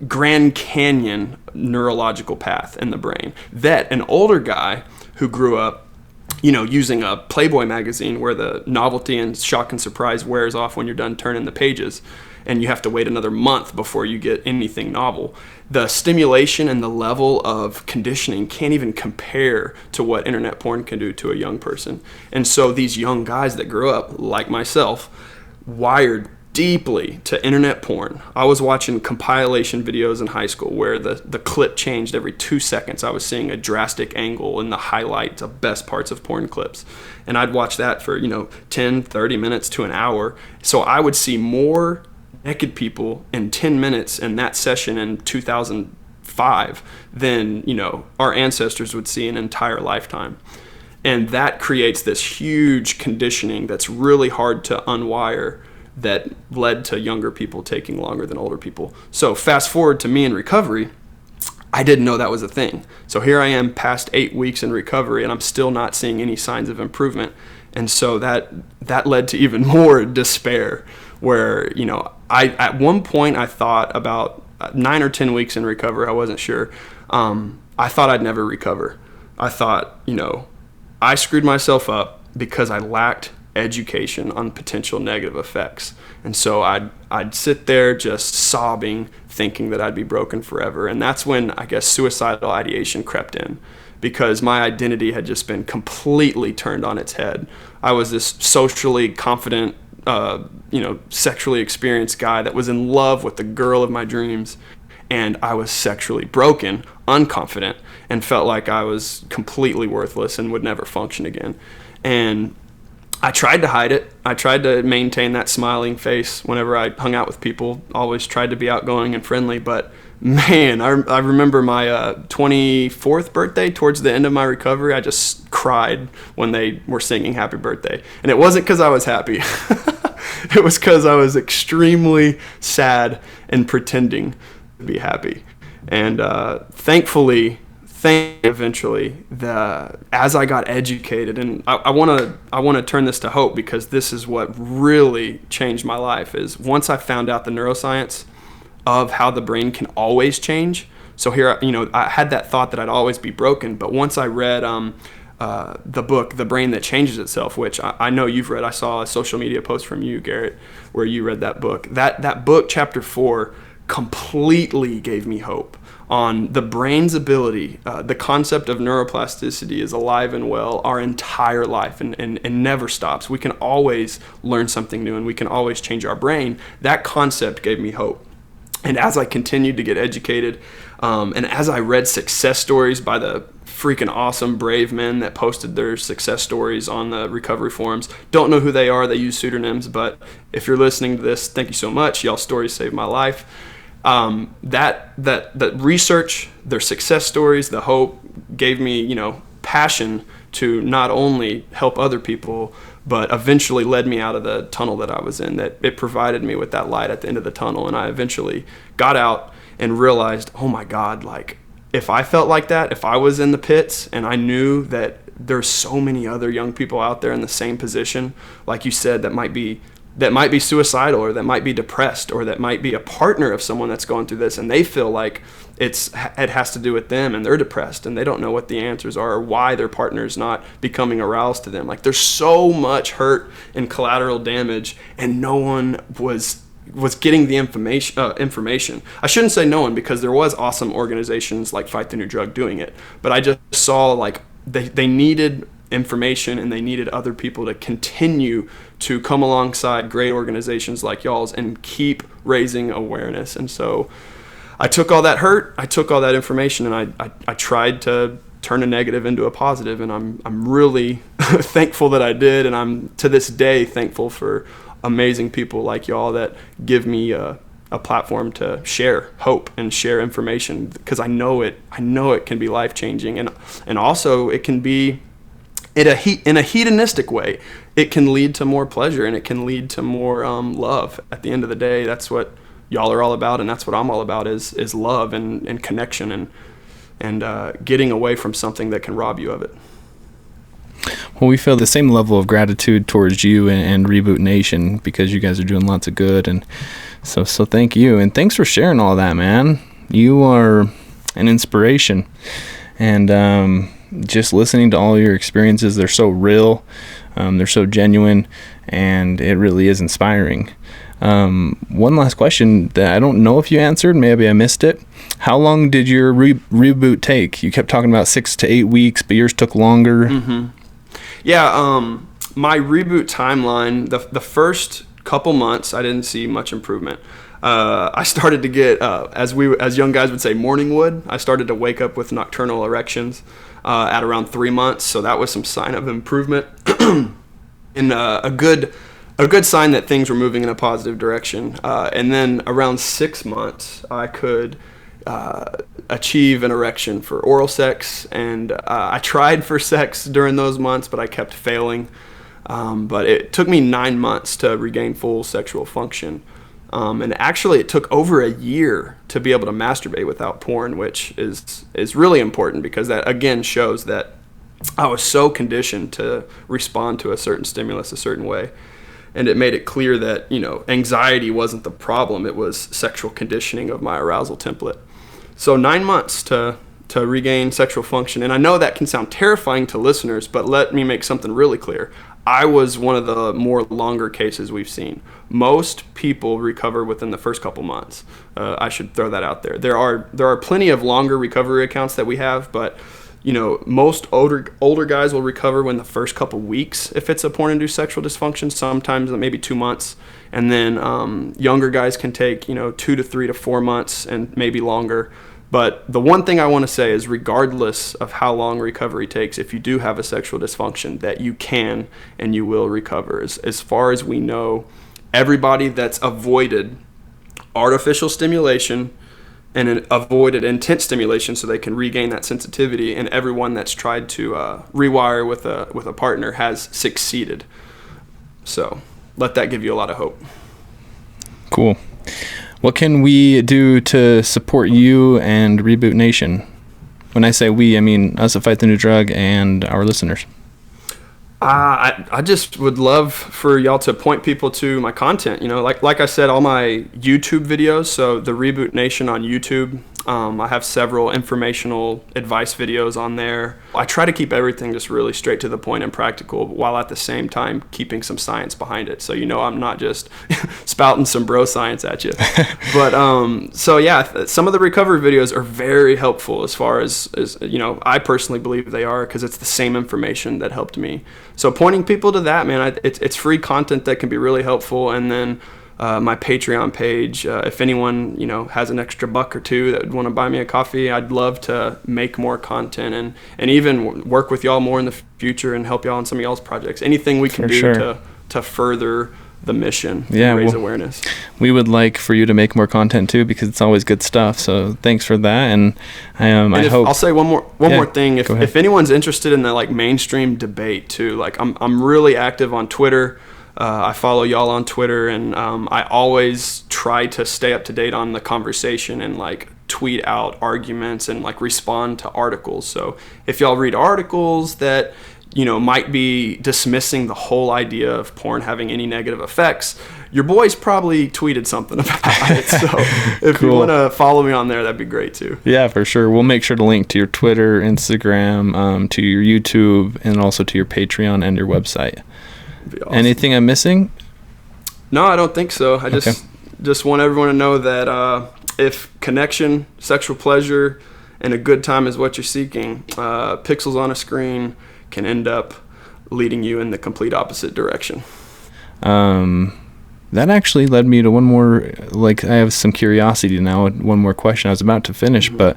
Grand Canyon neurological path in the brain that an older guy who grew up using a Playboy magazine where the novelty and shock and surprise wears off when you're done turning the pages and you have to wait another month before you get anything novel. The stimulation and the level of conditioning can't even compare to what internet porn can do to a young person. And so these young guys that grew up, like myself, wired deeply to internet porn. I was watching compilation videos in high school where the clip changed every 2 seconds. I was seeing a drastic angle in the highlights of best parts of porn clips. And I'd watch that for, 10, 30 minutes to an hour. So I would see more naked people in 10 minutes in that session in 2005 than, our ancestors would see an entire lifetime. And that creates this huge conditioning that's really hard to unwire, that led to younger people taking longer than older people. So fast forward to me in recovery, I didn't know that was a thing. So here I am past 8 weeks in recovery and I'm still not seeing any signs of improvement. And so that led to even more despair where, I at one point I thought about 9 or 10 weeks in recovery, I wasn't sure. I thought I'd never recover. I thought, I screwed myself up because I lacked education on potential negative effects. And so I'd sit there just sobbing, thinking that I'd be broken forever. And that's when I guess suicidal ideation crept in, because my identity had just been completely turned on its head. I was this socially confident, sexually experienced guy that was in love with the girl of my dreams. And I was sexually broken, unconfident, and felt like I was completely worthless and would never function again. And I tried to hide it. I tried to maintain that smiling face whenever I hung out with people, always tried to be outgoing and friendly. But man, I remember my 24th birthday, towards the end of my recovery, I just cried when they were singing happy birthday. And it wasn't because I was happy. It was because I was extremely sad and pretending to be happy. And thankfully, eventually, as I got educated, and I want to turn this to hope, because this is what really changed my life, is once I found out the neuroscience of how the brain can always change. So here, I had that thought that I'd always be broken, but once I read the book, The Brain That Changes Itself, which I know you've read. I saw a social media post from you, Garrett, where you read that book. That book, chapter 4, completely gave me hope on the brain's ability. The concept of neuroplasticity is alive and well our entire life and never stops. We can always learn something new and we can always change our brain. That concept gave me hope. And as I continued to get educated, and as I read success stories by the freaking awesome, brave men that posted their success stories on the recovery forums, don't know who they are, they use pseudonyms, but if you're listening to this, thank you so much. Y'all's stories saved my life. That research, their success stories, the hope gave me, passion to not only help other people, but eventually led me out of the tunnel that I was in, that it provided me with that light at the end of the tunnel. And I eventually got out and realized, oh my God, like if I felt like that, if I was in the pits and I knew that there's so many other young people out there in the same position, like you said, that might be suicidal, or that might be depressed, or that might be a partner of someone that's going through this, and they feel like it has to do with them and they're depressed and they don't know what the answers are or why their partner's not becoming aroused to them. Like there's so much hurt and collateral damage, and no one was getting the information. I shouldn't say no one, because there was awesome organizations like Fight the New Drug doing it, but I just saw like they needed information, and they needed other people to continue to come alongside great organizations like y'all's and keep raising awareness. And so I took all that hurt, I took all that information, and I tried to turn a negative into a positive, and I'm really thankful that I did, and I'm to this day thankful for amazing people like y'all that give me a platform to share hope and share information, because I know it can be life-changing, and also it can be in a hedonistic way. It can lead to more pleasure, and it can lead to more love. At the end of the day, that's what y'all are all about, and that's what I'm all about, is love and connection and getting away from something that can rob you of it.
Well, we feel the same level of gratitude towards you and Reboot Nation, because you guys are doing lots of good, and so thank you, and thanks for sharing all that, man. You are an inspiration, and just listening to all your experiences, they're so real, they're so genuine, and it really is inspiring. One last question that I don't know if you answered, maybe I missed it. How long did your reboot take? You kept talking about 6 to 8 weeks, but yours took longer.
Mm-hmm. Yeah, my reboot timeline, the first couple months, I didn't see much improvement. I started to get, as young guys would say, morning wood. I started to wake up with nocturnal erections at around 3 months, so that was some sign of improvement, and a good sign that things were moving in a positive direction. And then around 6 months, I could achieve an erection for oral sex, and I tried for sex during those months, but I kept failing. But it took me 9 months to regain full sexual function. And actually it took over a year to be able to masturbate without porn, which is really important, because that again shows that I was so conditioned to respond to a certain stimulus a certain way. And it made it clear that, anxiety wasn't the problem. It was sexual conditioning of my arousal template. So 9 months to regain sexual function. And I know that can sound terrifying to listeners, but let me make something really clear. I was one of the more longer cases we've seen. Most people recover within the first couple months. I should throw that out there. There are plenty of longer recovery accounts that we have, but most older guys will recover in the first couple weeks if it's a porn-induced sexual dysfunction, sometimes maybe 2 months. And then younger guys can take 2 to 3 to 4 months and maybe longer. But the one thing I want to say is, regardless of how long recovery takes, if you do have a sexual dysfunction, that you can and you will recover. As far as we know, everybody that's avoided artificial stimulation and avoided intense stimulation so they can regain that sensitivity, and everyone that's tried to rewire with a partner has succeeded. So let that give you a lot of hope.
Cool. What can we do to support you and Reboot Nation? When I say we, I mean us at Fight the New Drug and our listeners.
I just would love for y'all to point people to my content. Like I said, all my YouTube videos. So the Reboot Nation on YouTube. I have several informational advice videos on there. I try to keep everything just really straight to the point and practical, while at the same time keeping some science behind it. So I'm not just spouting some bro science at you. But so yeah, some of the recovery videos are very helpful, as far as I personally believe they are, because it's the same information that helped me. So pointing people to that, man, it's free content that can be really helpful. And then my Patreon page, if anyone has an extra $1 or $2 that would want to buy me a coffee, I'd love to make more content and even work with y'all more in the future and help y'all on some of y'all's projects. Anything we can do to further the mission, and raise awareness. We would like for you to make more content too, because it's always good stuff. So thanks for that. And I hope I'll say one more thing. If anyone's interested in the mainstream debate too, I'm really active on Twitter. I follow y'all on Twitter, and I always try to stay up to date on the conversation and tweet out arguments and respond to articles. So if y'all read articles that might be dismissing the whole idea of porn having any negative effects, your boy's probably tweeted something about it. So if you want to follow me on there, that'd be great too. Yeah, for sure. We'll make sure to link to your Twitter, Instagram, to your YouTube, and also to your Patreon and your website. Awesome. Anything I'm missing? No, I don't think so. I just want everyone to know that if connection, sexual pleasure, and a good time is what you're seeking, pixels on a screen can end up leading you in the complete opposite direction.
That actually led me to one more, like, I have some curiosity now, one more question I was about to finish, but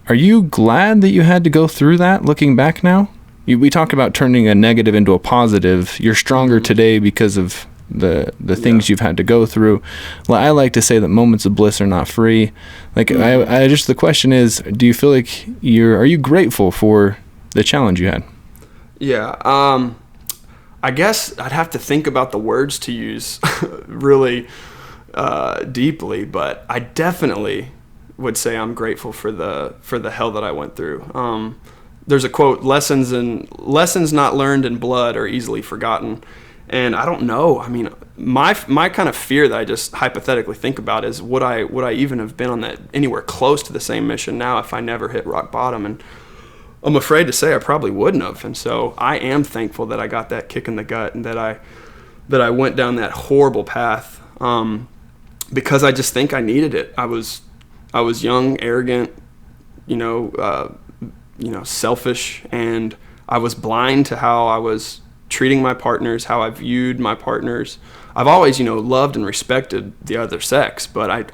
are you glad that you had to go through that, looking back now? We talk about turning a negative into a positive. You're stronger today because of the things you've had to go through. Well, I like to say that moments of bliss are not free. Like, I just, the question is, do you feel like are you grateful for the challenge you had?
Yeah, I guess I'd have to think about the words to use really deeply, but I definitely would say I'm grateful for the hell that I went through. There's a quote: lessons not learned in blood are easily forgotten. And I don't know. I mean, my kind of fear that I just hypothetically think about is, would I even have been on that anywhere close to the same mission now if I never hit rock bottom? And I'm afraid to say I probably wouldn't have. And so I am thankful that I got that kick in the gut and that I went down that horrible path, because I just think I needed it. I was young, arrogant, selfish, and I was blind to how I was treating my partners, how I viewed my partners. I've always, loved and respected the other sex, but I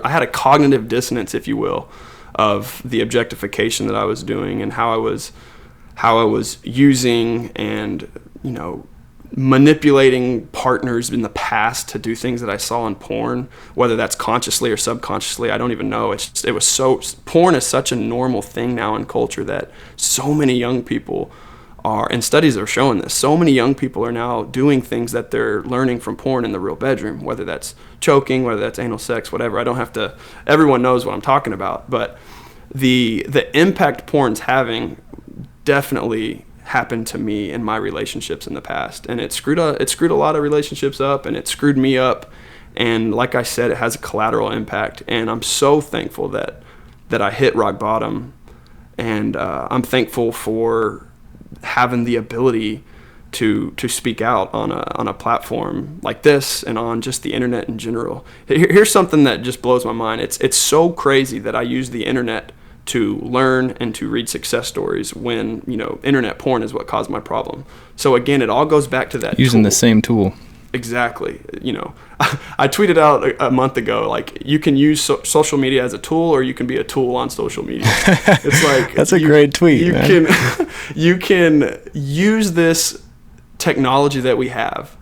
had a cognitive dissonance, if you will, of the objectification that I was doing and how I was using and, manipulating partners in the past to do things that I saw in porn, whether that's consciously or subconsciously. I don't even know. Porn is such a normal thing now in culture that so many young people are, and studies are showing this, so many young people are now doing things that they're learning from porn in the real bedroom, whether that's choking, whether that's anal sex, whatever. Everyone knows what I'm talking about, but the impact porn's having definitely happened to me in my relationships in the past, and it screwed a lot of relationships up, and it screwed me up, and like I said, it has a collateral impact, and I'm so thankful that I hit rock bottom, and I'm thankful for having the ability to speak out on a platform like this and on just the internet in general. Here's something that just blows my mind. It's so crazy that I use the internet to learn and to read success stories when, internet porn is what caused my problem. So again, it all goes back to that
using
tool.
The same tool.
Exactly. I tweeted out a month ago, like, you can use social media as a tool, or you can be a tool on social media. It's like,
that's a great tweet.
You can use this technology that we have.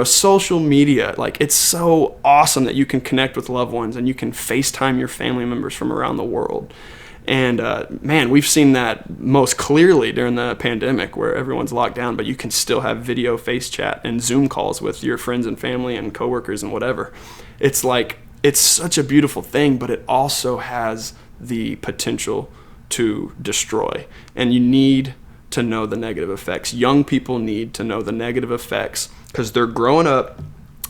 Social media, like, it's so awesome that you can connect with loved ones and you can FaceTime your family members from around the world. And man, we've seen that most clearly during the pandemic where everyone's locked down, but you can still have video face chat and Zoom calls with your friends and family and coworkers and whatever. It's like, it's such a beautiful thing, but it also has the potential to destroy. And you need to know the negative effects. Young people need to know the negative effects because they're growing up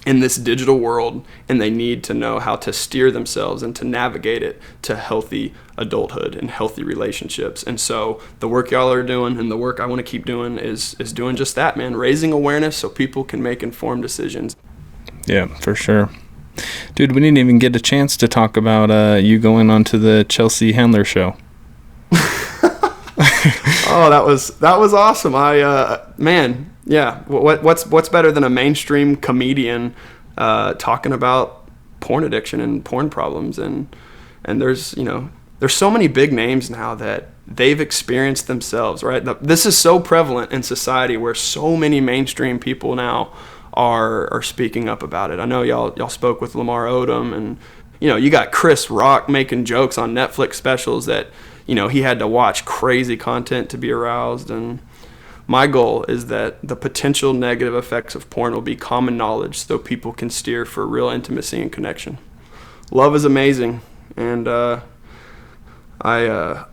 in this digital world, and they need to know how to steer themselves and to navigate it to healthy adulthood and healthy relationships. And so the work y'all are doing and the work I want to keep doing is doing just that, man, raising awareness so people can make informed decisions.
Yeah, for sure. Dude, we didn't even get a chance to talk about you going onto the Chelsea Handler show.
Oh, that was awesome. Yeah. What's better than a mainstream comedian talking about porn addiction and porn problems? And there's so many big names now that they've experienced themselves, right? This is so prevalent in society where so many mainstream people now are speaking up about it. I know y'all spoke with Lamar Odom, and you got Chris Rock making jokes on Netflix specials that he had to watch crazy content to be aroused. And my goal is that the potential negative effects of porn will be common knowledge so people can steer for real intimacy and connection. Love is amazing, and I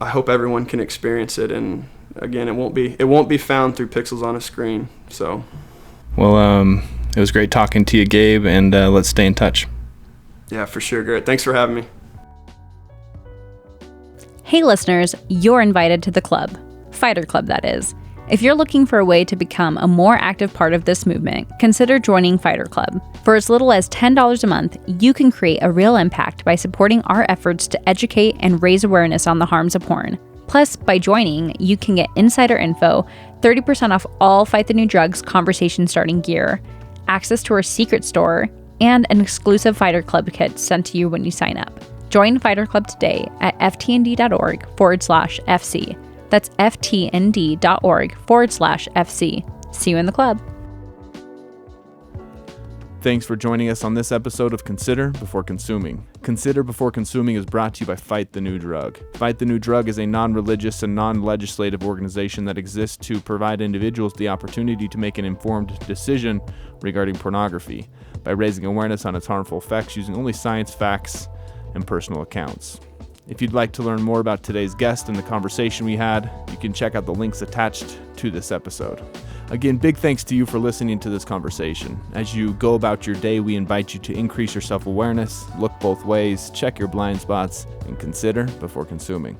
hope everyone can experience it. And again, it won't be found through pixels on a screen. So,
well, it was great talking to you, Gabe, and let's stay in touch.
Yeah, for sure, Garrett. Thanks for having me.
Hey listeners, you're invited to the club. Fighter Club, that is. If you're looking for a way to become a more active part of this movement, consider joining Fighter Club. For as little as $10 a month, you can create a real impact by supporting our efforts to educate and raise awareness on the harms of porn. Plus, by joining, you can get insider info, 30% off all Fight the New Drugs conversation starting gear, access to our secret store, and an exclusive Fighter Club kit sent to you when you sign up. Join Fighter Club today at ftnd.org/FC. That's ftnd.org/FC. See you in the club.
Thanks for joining us on this episode of Consider Before Consuming. Consider Before Consuming is brought to you by Fight the New Drug. Fight the New Drug is a non-religious and non-legislative organization that exists to provide individuals the opportunity to make an informed decision regarding pornography by raising awareness on its harmful effects using only science, facts, and personal accounts. If you'd like to learn more about today's guest and the conversation we had, you can check out the links attached to this episode. Again, big thanks to you for listening to this conversation. As you go about your day, we invite you to increase your self-awareness, look both ways, check your blind spots, and consider before consuming.